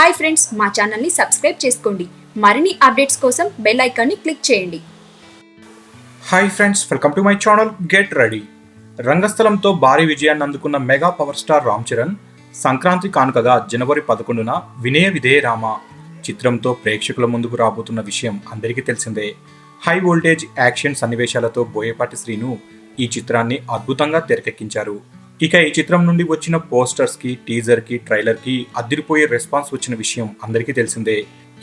Hi friends, మా ఛానల్ని subscribe చేసుకోండి. మరిన్ని అప్డేట్స్ కోసం బెల్ ఐకాన్ని క్లిక్ చేయండి. Hi friends, welcome to my channel. Get ready. రంగస్థలంతో భారీ విజయాన్ని అందుకున్న mega power star Ram Charan Sankranti కానుకగా జనవరి 11న వినయ విధేయ రామ చిత్రంతో ప్రేక్షకుల ముందుకు రాబోతున్న విషయం అందరికీ తెలిసిందే. హై వోల్టేజ్ యాక్షన్ సన్నివేశాలతో బోయపాటి శ్రీను ఈ చిత్రాన్ని అద్భుతంగా తెరకెక్కించారు. ఇక ఈ చిత్రం నుండి వచ్చిన పోస్టర్స్కి, టీజర్కి, ట్రైలర్కి అదిరిపోయే రెస్పాన్స్ వచ్చిన విషయం అందరికీ తెలిసిందే.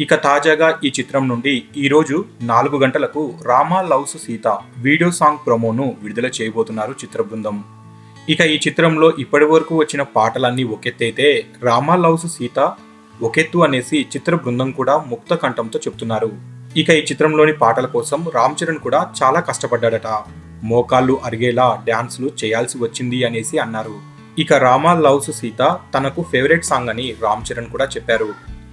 ఇక తాజాగా ఈ చిత్రం నుండి ఈరోజు 4 గంటలకు Rama loves Sita video song ప్రోమోను విడుదల చేయబోతున్నారు చిత్ర బృందం. ఇక ఈ చిత్రంలో ఇప్పటి వరకు వచ్చిన పాటలన్నీ ఒకెత్తైతే రామా లవ్స్ సీత ఒకెత్తు అనేసి చిత్ర బృందం కూడా ముక్త కంఠంతో చెప్తున్నారు. ఇక ఈ చిత్రంలోని పాటల కోసం రామ్ చరణ్ కూడా చాలా కష్టపడ్డాడట. మోకాళ్ళు అరిగేలా డ్యాన్స్లు చేయాల్సి వచ్చింది అనేసి అన్నారు. ఇక రామా లవ్స్ సీత తనకు ఫేవరెట్ సాంగ్ అని రామ్ చరణ్ కూడా చెప్పారు.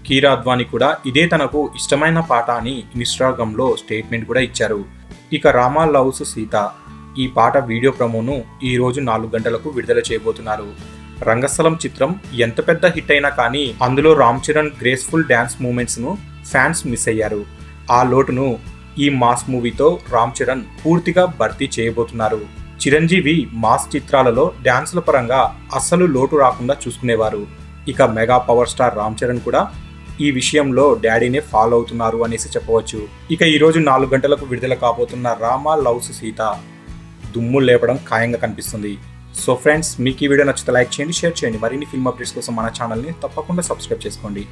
కీరా అద్వానీ కూడా ఇదే తనకు ఇష్టమైన పాట అని ఇన్స్టాగ్రామ్లో స్టేట్మెంట్ కూడా ఇచ్చారు. ఇక రామా లవ్స్ సీత ఈ పాట వీడియో ప్రమోను ఈరోజు 4 గంటలకు విడుదల చేయబోతున్నారు. రంగస్థలం చిత్రం ఎంత పెద్ద హిట్ అయినా కానీ అందులో రామ్ చరణ్ గ్రేస్ఫుల్ డ్యాన్స్ మూమెంట్స్ను ఫ్యాన్స్ మిస్ అయ్యారు. ఆ లోటును ఈ మాస్ మూవీతో రామ్ చరణ్ పూర్తిగా భర్తీ చేయబోతున్నారు. చిరంజీవి మాస్ చిత్రాలలో డ్యాన్సుల పరంగా అస్సలు లోటు రాకుండా చూసుకునేవారు. ఇక mega power star Ram Charan కూడా ఈ విషయంలో డాడీనే ఫాలో అవుతున్నారు అనేసి చెప్పవచ్చు. ఇక ఈరోజు 4 గంటలకు విడుదల కాబోతున్న రామా లవ్స్ సీత దుమ్ము లేపడం ఖాయంగా కనిపిస్తుంది. సో ఫ్రెండ్స్, మీకు ఈ వీడియో నచ్చితే లైక్ చేయండి, షేర్ చేయండి. మరిన్ని ఫిల్మ్ అప్డేట్స్ కోసం మన ఛానల్ని తప్పకుండా సబ్స్క్రైబ్ చేసుకోండి.